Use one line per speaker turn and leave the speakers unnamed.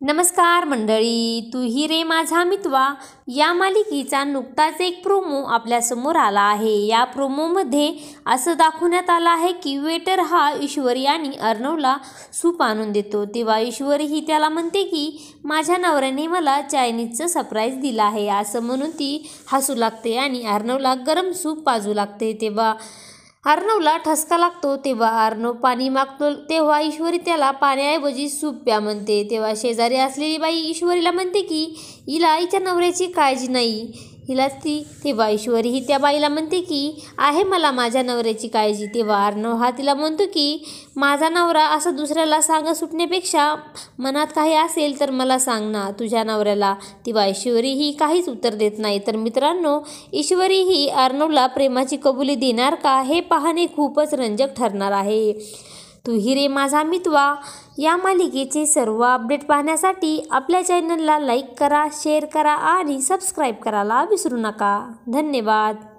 नमस्कार मंडळी, तू ही रे माझा मितवा या मालिकेचा नुकताच एक प्रोमो आपल्यासमोर आला आहे। या प्रोमोमध्ये असं दाखवण्यात आलं आहे की वेटर हा ईश्वरी आणि अर्णवला सूप आणून देतो, तेव्हा ईश्वरी ही त्याला म्हणते की माझ्या नवऱ्याने मला चायनीजचं सरप्राईज दिलं आहे असं म्हणून ती हसू लागते आणि अर्णवला गरम सूप पाजू लागते। तेव्हा अर्णवला ठसका लागतो, तेव्हा अर्णव पाणी मागतो, तेव्हा ईश्वरी त्याला पाण्याऐवजी सूप प्या म्हणते। तेव्हा शेजारी असलेली बाई ईश्वरीला म्हणते की हिला हिच्या नवऱ्याची काळजी नाही, तेव्हा ईश्वरी ही त्या बाईला म्हणते की आहे मला माझ्या नवऱ्याची काळजी। तेव्हा अर्णव हा तिला म्हणतो की माझा नवरा असं दुसऱ्याला सांग सुटण्यापेक्षा मनात काही असेल तर मला सांग ना तुझ्या नवऱ्याला। तेव्हा ईश्वरी ही काहीच उत्तर देत नाही। तर मित्रांनो, ईश्वरी ही अर्णवला प्रेमाची कबुली देणार का हे पाहणे खूपच रंजक ठरणार आहे। तू ही रे माझा मितवा या मालिकेचे सर्व अपडेट पाहण्यासाठी आपल्या चॅनलला लाईक करा, शेअर करा आणि सबस्क्राईब करायला विसरू नका। धन्यवाद।